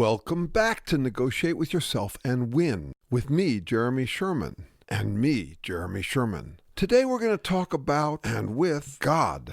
Welcome back to Negotiate with Yourself and Win with me, Jeremy Sherman, and me, Jeremy Sherman. Today we're going to talk about and with God.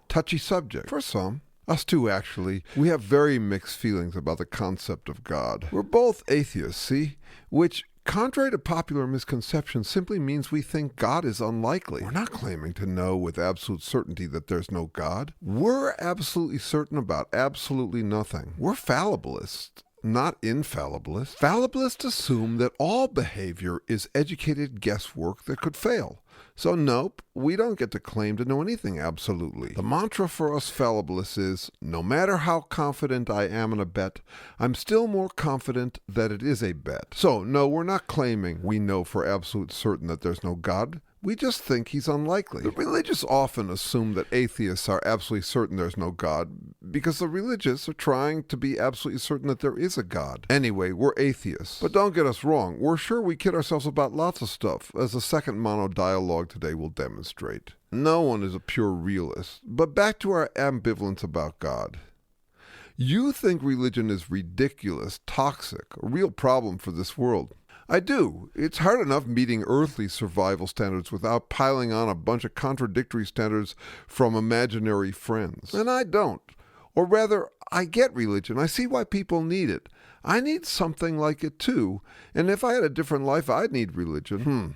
Touchy subject for some. Us too, actually. We have very mixed feelings about the concept of God. We're both atheists, see? Which, contrary to popular misconception, simply means we think God is unlikely. We're not claiming to know with absolute certainty that there's no God. We're absolutely certain about absolutely nothing. We're fallibilists, not infallibilists. Fallibilists assume that all behavior is educated guesswork that could fail. So nope, we don't get to claim to know anything absolutely. The mantra for us fallibilists is, no matter how confident I am in a bet, I'm still more confident that it is a bet. So no, we're not claiming we know for absolute certain that there's no God. We just think he's unlikely. The religious often assume that atheists are absolutely certain there's no God because the religious are trying to be absolutely certain that there is a God. Anyway, we're atheists. But don't get us wrong, we're sure we kid ourselves about lots of stuff, as the second monodialogue today will demonstrate. No one is a pure realist. But back to our ambivalence about God. You think religion is ridiculous, toxic, a real problem for this world. I do. It's hard enough meeting earthly survival standards without piling on a bunch of contradictory standards from imaginary friends. And I don't. Or rather, I get religion. I see why people need it. I need something like it too. And if I had a different life, I'd need religion.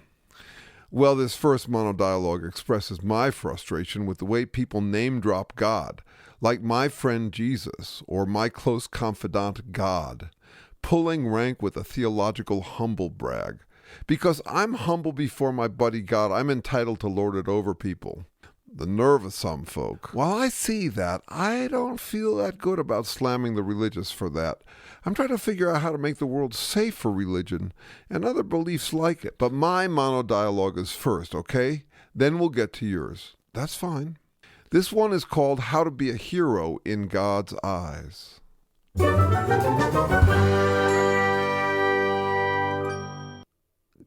Well, this first monodialogue expresses my frustration with the way people name-drop God, like my friend Jesus, or my close confidant God, pulling rank with a theological humble brag. Because I'm humble before my buddy God, I'm entitled to lord it over people. The nerve of some folk. While I see that, I don't feel that good about slamming the religious for that. I'm trying to figure out how to make the world safe for religion and other beliefs like it. But my monodialogue is first, okay? Then we'll get to yours. That's fine. This one is called How to Be a Hero in God's Eyes.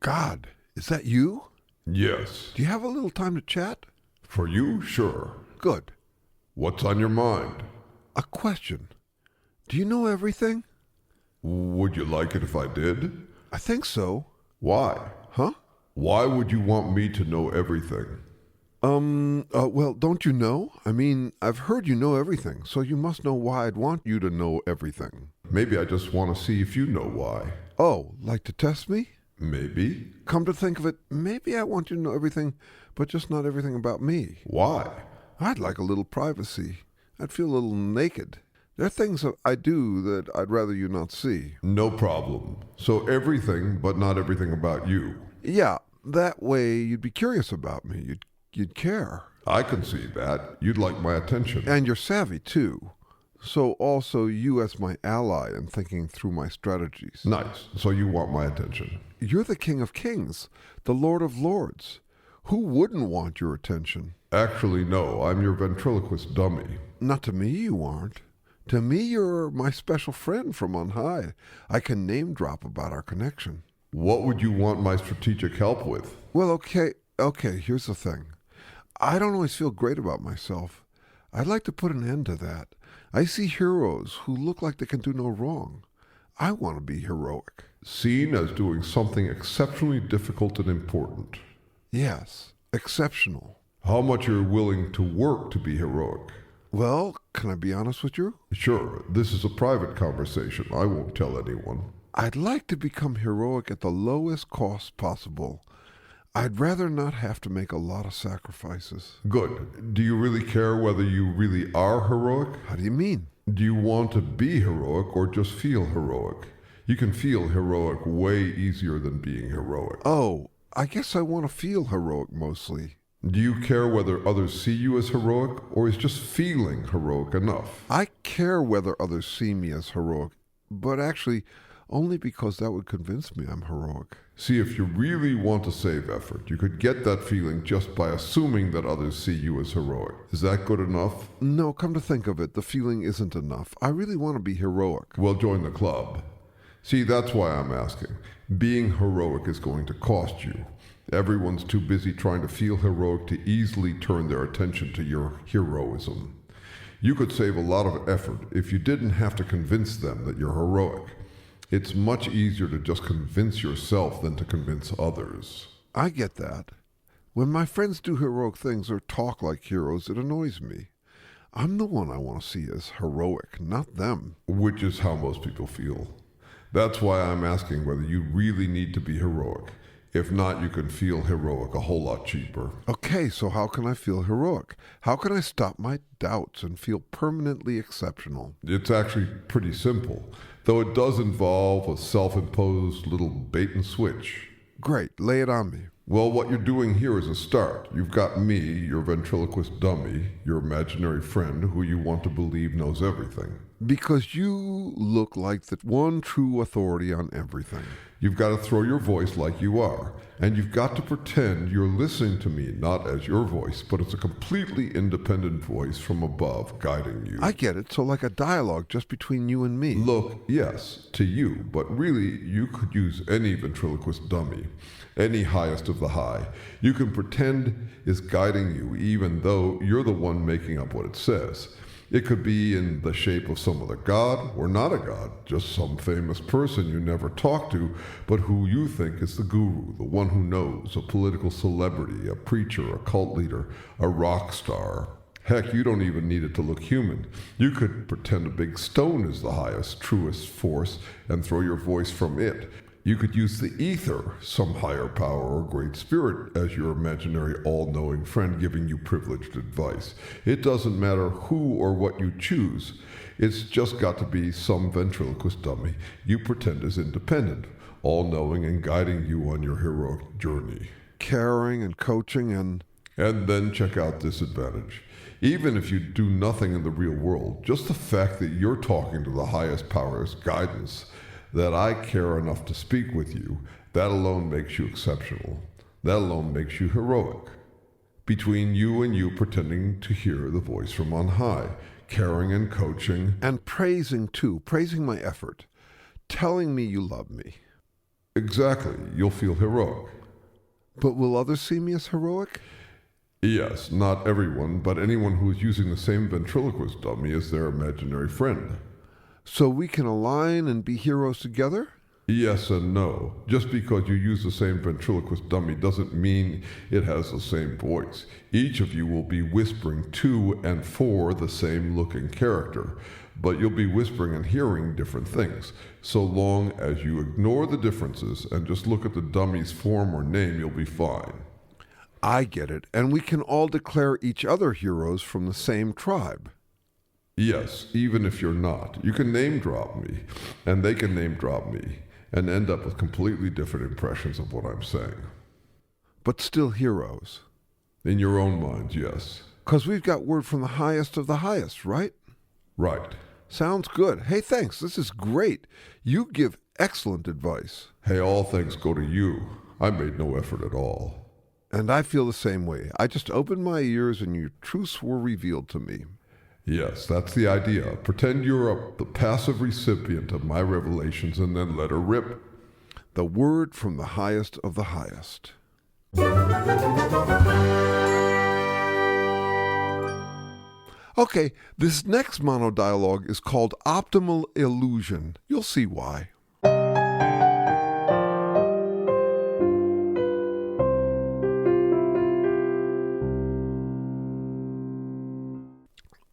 God, is that you? Yes. Do you have a little time to chat? For you, sure. Good. What's on your mind? A question. Do you know everything? Would you like it if I did? I think so. Why? Huh? Why would you want me to know everything? Well, don't you know? I mean, I've heard you know everything, so you must know why I'd want you to know everything. Maybe I just want to see if you know why. Oh, like to test me? Maybe. Come to think of it, maybe I want you to know everything, but just not everything about me. Why? I'd like a little privacy. I'd feel a little naked. There are things that I do that I'd rather you not see. No problem. So everything, but not everything about you. Yeah, that way you'd be curious about me. You'd care. I can see that. You'd like my attention. And you're savvy, too. So also you as my ally in thinking through my strategies. Nice. So you want my attention. You're the King of Kings, the Lord of Lords. Who wouldn't want your attention? Actually, no. I'm your ventriloquist dummy. Not to me you aren't. To me you're my special friend from on high. I can name drop about our connection. What would you want my strategic help with? Well, okay, here's the thing. I don't always feel great about myself. I'd like to put an end to that. I see heroes who look like they can do no wrong. I want to be heroic. Seen as doing something exceptionally difficult and important. Yes, exceptional. How much you're willing to work to be heroic? Well, can I be honest with you? Sure, this is a private conversation. I won't tell anyone. I'd like to become heroic at the lowest cost possible. I'd rather not have to make a lot of sacrifices. Good. Do you really care whether you really are heroic? How do you mean? Do you want to be heroic or just feel heroic? You can feel heroic way easier than being heroic. Oh, I guess I want to feel heroic mostly. Do you care whether others see you as heroic, or is just feeling heroic enough? I care whether others see me as heroic, but actually only because that would convince me I'm heroic. See, if you really want to save effort, you could get that feeling just by assuming that others see you as heroic. Is that good enough? No, come to think of it, the feeling isn't enough. I really want to be heroic. Well, join the club. See, that's why I'm asking. Being heroic is going to cost you. Everyone's too busy trying to feel heroic to easily turn their attention to your heroism. You could save a lot of effort if you didn't have to convince them that you're heroic. It's much easier to just convince yourself than to convince others. I get that. When my friends do heroic things or talk like heroes, it annoys me. I'm the one I want to see as heroic, not them. Which is how most people feel. That's why I'm asking whether you really need to be heroic. If not, you can feel heroic a whole lot cheaper. Okay, so how can I feel heroic? How can I stop my doubts and feel permanently exceptional? It's actually pretty simple, though it does involve a self-imposed little bait and switch. Great, lay it on me. Well, what you're doing here is a start. You've got me, your ventriloquist dummy, your imaginary friend who you want to believe knows everything. Because you look like the one true authority on everything. You've got to throw your voice like you are, and you've got to pretend you're listening to me not as your voice, but as a completely independent voice from above guiding you. I get it, so like a dialogue just between you and me. Look, yes, to you, but really you could use any ventriloquist dummy, any highest of the high. You can pretend is guiding you even though you're the one making up what it says. It could be in the shape of some other god or not a god, just some famous person you never talk to, but who you think is the guru, the one who knows, a political celebrity, a preacher, a cult leader, a rock star. Heck, you don't even need it to look human. You could pretend a big stone is the highest, truest force and throw your voice from it. You could use the ether, some higher power or great spirit, as your imaginary all-knowing friend giving you privileged advice. It doesn't matter who or what you choose. It's just got to be some ventriloquist dummy you pretend is independent, all-knowing and guiding you on your heroic journey. Caring and coaching and then check out this advantage. Even if you do nothing in the real world, just the fact that you're talking to the highest power's guidance, that I care enough to speak with you, that alone makes you exceptional. That alone makes you heroic. Between you and you pretending to hear the voice from on high, caring and coaching. And praising too, praising my effort, telling me you love me. Exactly, you'll feel heroic. But will others see me as heroic? Yes, not everyone, but anyone who is using the same ventriloquist dummy as their imaginary friend. So we can align and be heroes together? Yes and no. Just because you use the same ventriloquist dummy doesn't mean it has the same voice. Each of you will be whispering to and for the same looking character, but you'll be whispering and hearing different things. So long as you ignore the differences and just look at the dummy's form or name, you'll be fine. I get it, and we can all declare each other heroes from the same tribe. Yes, even if you're not. You can name drop me, and they can name drop me, and end up with completely different impressions of what I'm saying. But still heroes. In your own minds, yes. 'Cause we've got word from the highest of the highest, right? Right. Sounds good. Hey, thanks. This is great. You give excellent advice. Hey, all thanks go to you. I made no effort at all. And I feel the same way. I just opened my ears and your truths were revealed to me. Yes, that's the idea. Pretend you're the passive recipient of my revelations and then let her rip. The word from the highest of the highest. Okay, this next monodialogue is called Optimal Illusion. You'll see why.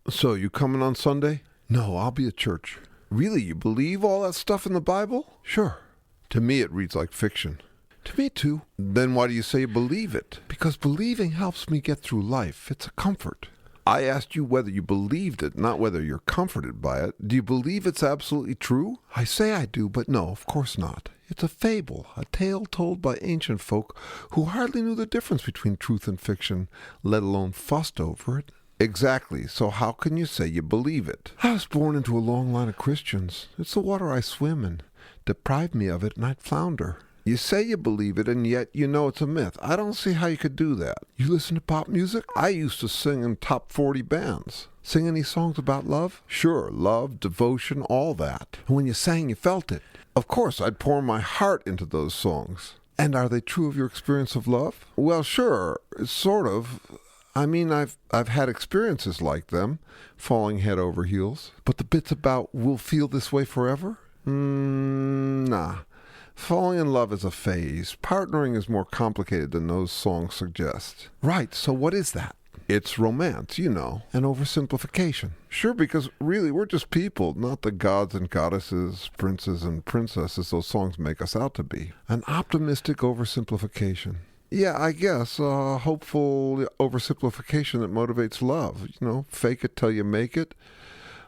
So, you coming on Sunday? No, I'll be at church. Really, you believe all that stuff in the Bible? Sure. To me, it reads like fiction. To me, too. Then why do you say you believe it? Because believing helps me get through life. It's a comfort. I asked you whether you believed it, not whether you're comforted by it. Do you believe it's absolutely true? I say I do, but no, of course not. It's a fable, a tale told by ancient folk who hardly knew the difference between truth and fiction, let alone fussed over it. Exactly, so how can you say you believe it? I was born into a long line of Christians. It's the water I swim in. Deprive me of it and I'd flounder. You say you believe it, and yet you know it's a myth. I don't see how you could do that. You listen to pop music? I used to sing in top 40 bands. Sing any songs about love? Sure, love, devotion, all that. And when you sang, you felt it. Of course, I'd pour my heart into those songs. And are they true of your experience of love? Well, sure, sort of. I mean, I've had experiences like them, falling head over heels. But the bits about we'll feel this way forever? Nah. Falling in love is a phase. Partnering is more complicated than those songs suggest. Right, so what is that? It's romance, you know, an oversimplification. Sure, because really we're just people, not the gods and goddesses, princes and princesses those songs make us out to be. An optimistic oversimplification. Yeah, I guess a hopeful oversimplification that motivates love. You know, fake it till you make it.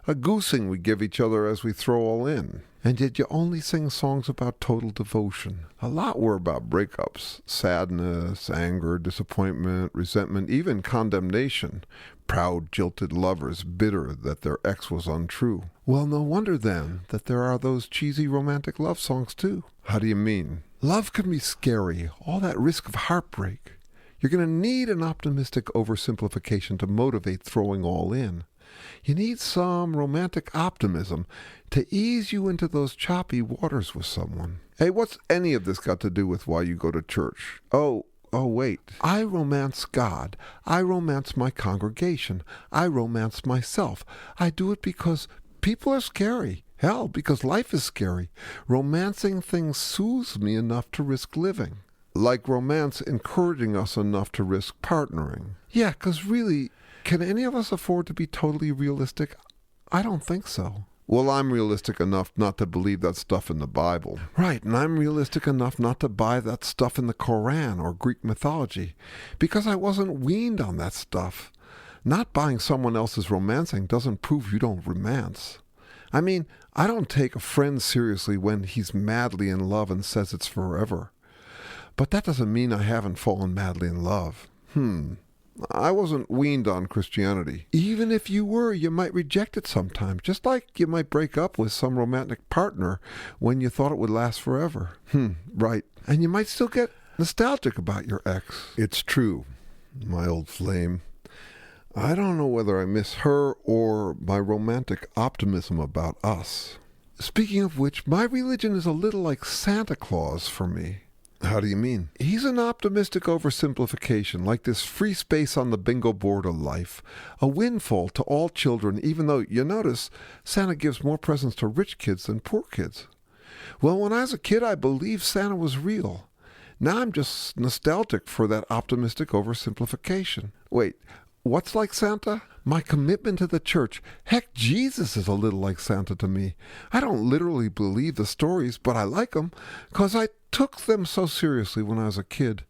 A goosing we give each other as we throw all in. And yet you only sing songs about total devotion. A lot were about breakups, sadness, anger, disappointment, resentment, even condemnation. Proud, jilted lovers, bitter that their ex was untrue. Well, no wonder then that there are those cheesy romantic love songs too. How do you mean? Love can be scary, all that risk of heartbreak. You're going to need an optimistic oversimplification to motivate throwing all in. You need some romantic optimism to ease you into those choppy waters with someone. Hey, what's any of this got to do with why you go to church? Oh, wait. I romance God. I romance my congregation. I romance myself. I do it because people are scary. Hell, because life is scary. Romancing things soothes me enough to risk living. Like romance encouraging us enough to risk partnering. Yeah, because really, can any of us afford to be totally realistic? I don't think so. Well, I'm realistic enough not to believe that stuff in the Bible. Right, and I'm realistic enough not to buy that stuff in the Koran or Greek mythology, because I wasn't weaned on that stuff. Not buying someone else's romancing doesn't prove you don't romance. I mean, I don't take a friend seriously when he's madly in love and says it's forever. But that doesn't mean I haven't fallen madly in love. I wasn't weaned on Christianity. Even if you were, you might reject it sometimes, just like you might break up with some romantic partner when you thought it would last forever. Right. And you might still get nostalgic about your ex. It's true, my old flame. I don't know whether I miss her or my romantic optimism about us. Speaking of which, my religion is a little like Santa Claus for me. How do you mean? He's an optimistic oversimplification, like this free space on the bingo board of life. A windfall to all children, even though, you notice, Santa gives more presents to rich kids than poor kids. Well, when I was a kid, I believed Santa was real. Now I'm just nostalgic for that optimistic oversimplification. Wait, what's like Santa? My commitment to the church. Heck, Jesus is a little like Santa to me. I don't literally believe the stories, but I like them, 'cause I took them so seriously when I was a kid.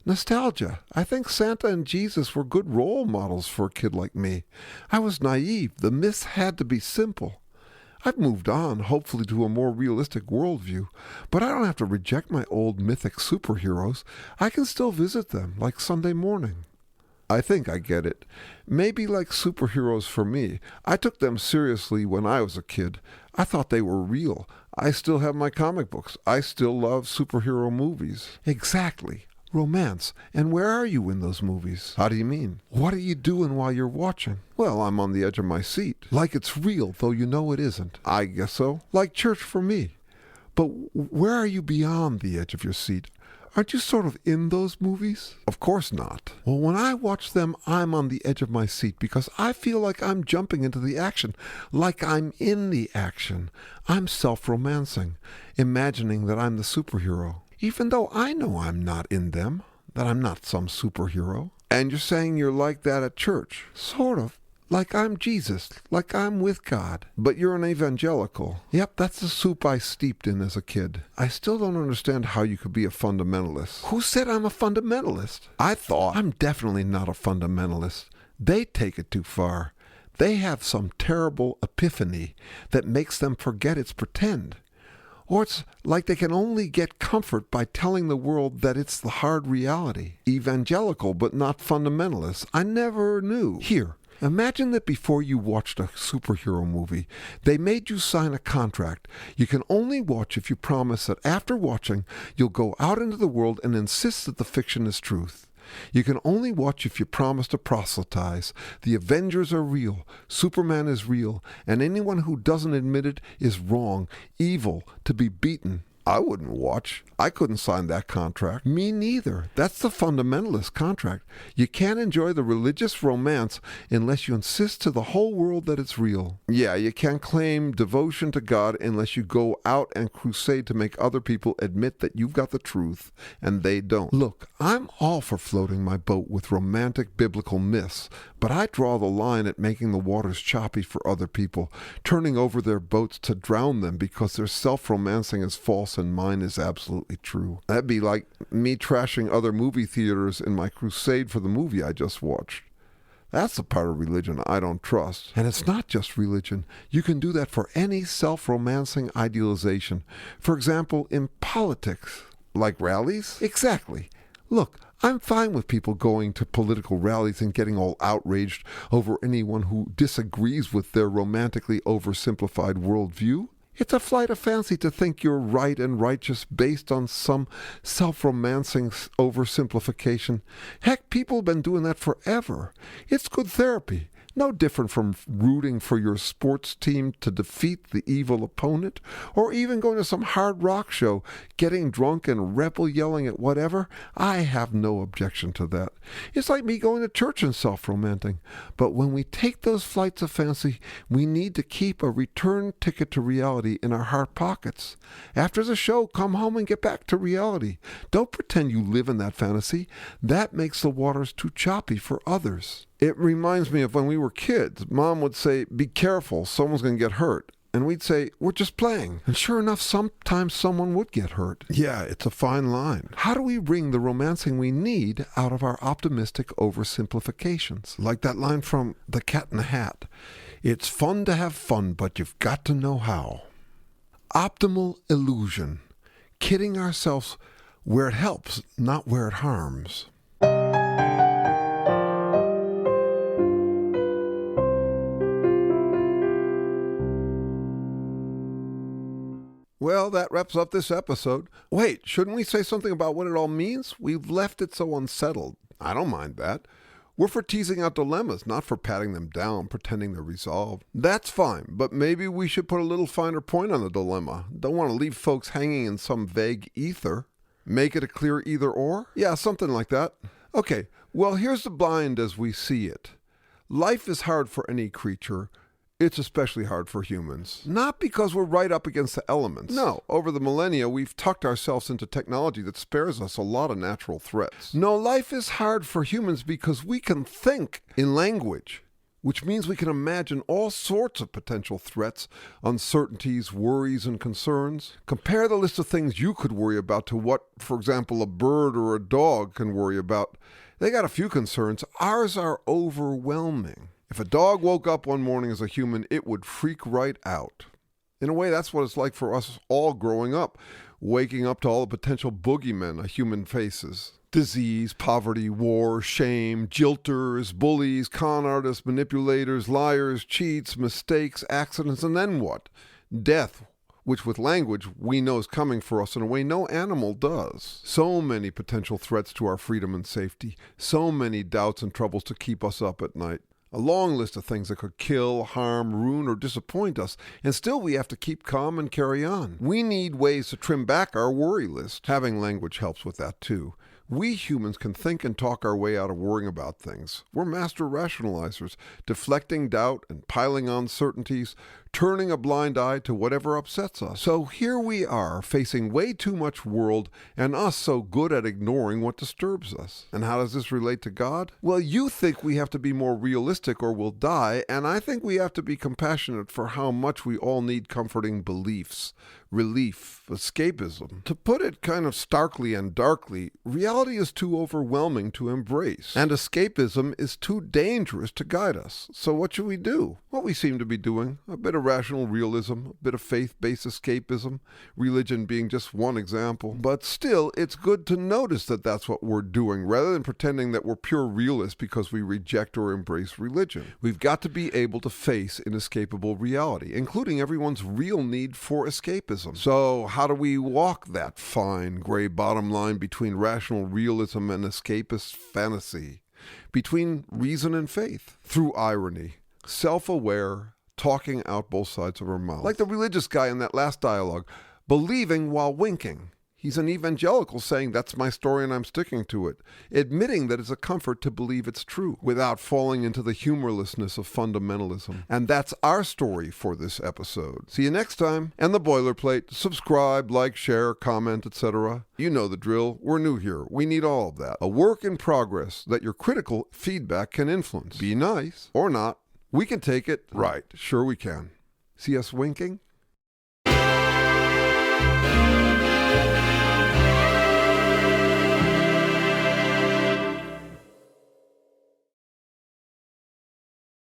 Nostalgia. I think Santa and Jesus were good role models for a kid like me. I was naive. The myths had to be simple. I've moved on, hopefully to a more realistic worldview, but I don't have to reject my old mythic superheroes. I can still visit them, like Sunday morning. I think I get it. Maybe like superheroes for me. I took them seriously when I was a kid. I thought they were real. I still have my comic books. I still love superhero movies. Exactly. Romance. And where are you in those movies? How do you mean? What are you doing while you're watching? Well, I'm on the edge of my seat. Like it's real, though you know it isn't. I guess so. Like church for me. But where are you beyond the edge of your seat? Aren't you sort of in those movies? Of course not. Well, when I watch them, I'm on the edge of my seat because I feel like I'm jumping into the action, like I'm in the action. I'm self-romancing, imagining that I'm the superhero, even though I know I'm not in them, that I'm not some superhero. And you're saying you're like that at church? Sort of. Like I'm Jesus, like I'm with God. But you're an evangelical. Yep, that's the soup I steeped in as a kid. I still don't understand how you could be a fundamentalist. Who said I'm a fundamentalist? I thought I'm definitely not a fundamentalist. They take it too far. They have some terrible epiphany that makes them forget it's pretend. Or it's like they can only get comfort by telling the world that it's the hard reality. Evangelical, but not fundamentalist. I never knew. Here. Imagine that before you watched a superhero movie, they made you sign a contract. You can only watch if you promise that after watching, you'll go out into the world and insist that the fiction is truth. You can only watch if you promise to proselytize. The Avengers are real, Superman is real, and anyone who doesn't admit it is wrong, evil, to be beaten. I wouldn't watch. I couldn't sign that contract. Me neither. That's the fundamentalist contract. You can't enjoy the religious romance unless you insist to the whole world that it's real. Yeah, you can't claim devotion to God unless you go out and crusade to make other people admit that you've got the truth and they don't. Look, I'm all for floating my boat with romantic biblical myths, but I draw the line at making the waters choppy for other people, turning over their boats to drown them because their self-romancing is false and mine is absolutely true. That'd be like me trashing other movie theaters in my crusade for the movie I just watched. That's the part of religion I don't trust. And it's not just religion. You can do that for any self-romancing idealization. For example, in politics. Like rallies? Exactly. Look, I'm fine with people going to political rallies and getting all outraged over anyone who disagrees with their romantically oversimplified worldview. It's a flight of fancy to think you're right and righteous based on some self-romancing oversimplification. Heck, people have been doing that forever. It's good therapy. No different from rooting for your sports team to defeat the evil opponent, or even going to some hard rock show, getting drunk and rebel yelling at whatever. I have no objection to that. It's like me going to church and self-romancing. But when we take those flights of fancy, we need to keep a return ticket to reality in our heart pockets. After the show, come home and get back to reality. Don't pretend you live in that fantasy. That makes the waters too choppy for others. It reminds me of when we were kids. Mom would say, "Be careful, someone's going to get hurt." And we'd say, "We're just playing." And sure enough, sometimes someone would get hurt. Yeah, it's a fine line. How do we wring the romancing we need out of our optimistic oversimplifications? Like that line from The Cat in the Hat. It's fun to have fun, but you've got to know how. Optimal illusion. Kidding ourselves where it helps, not where it harms. Well, that wraps up this episode. Wait, shouldn't we say something about what it all means? We've left it so unsettled. I don't mind that. We're for teasing out dilemmas, not for patting them down, pretending they're resolved. That's fine, but maybe we should put a little finer point on the dilemma. Don't want to leave folks hanging in some vague ether. Make it a clear either or? Yeah, something like that. Okay, well, here's the blind as we see it. Life is hard for any creature. It's especially hard for humans. Not because we're right up against the elements. No, over the millennia, we've tucked ourselves into technology that spares us a lot of natural threats. No, life is hard for humans because we can think in language, which means we can imagine all sorts of potential threats, uncertainties, worries, and concerns. Compare the list of things you could worry about to what, for example, a bird or a dog can worry about. They got a few concerns. Ours are overwhelming. If a dog woke up one morning as a human, it would freak right out. In a way, that's what it's like for us all growing up, waking up to all the potential boogeymen a human faces. Disease, poverty, war, shame, jilters, bullies, con artists, manipulators, liars, cheats, mistakes, accidents, and then what? Death, which with language we know is coming for us in a way no animal does. So many potential threats to our freedom and safety, so many doubts and troubles to keep us up at night. A long list of things that could kill, harm, ruin, or disappoint us, and still we have to keep calm and carry on. We need ways to trim back our worry list. Having language helps with that too. We humans can think and talk our way out of worrying about things. We're master rationalizers, deflecting doubt and piling on certainties, turning a blind eye to whatever upsets us. So here we are, facing way too much world, and us so good at ignoring what disturbs us. And how does this relate to God? Well, you think we have to be more realistic or we'll die, and I think we have to be compassionate for how much we all need comforting beliefs, relief, escapism. To put it kind of starkly and darkly, reality is too overwhelming to embrace, and escapism is too dangerous to guide us. So what should we do? What we seem to be doing, a bit of rational realism, a bit of faith-based escapism, religion being just one example. But still, it's good to notice that that's what we're doing, rather than pretending that we're pure realists because we reject or embrace religion. We've got to be able to face inescapable reality, including everyone's real need for escapism. So how do we walk that fine gray bottom line between rational realism and escapist fantasy? Between reason and faith? Through irony, self-aware, talking out both sides of our mouth. Like the religious guy in that last dialogue. believing while winking. He's an evangelical saying, that's my story and I'm sticking to it, admitting that it's a comfort to believe it's true without falling into the humorlessness of fundamentalism. And that's our story for this episode. See you next time. And the boilerplate, subscribe, like, share, comment, etc. You know the drill. We're new here. We need all of that. A work in progress that your critical feedback can influence. Be nice or not. We can take it. Right. Sure we can. See us winking?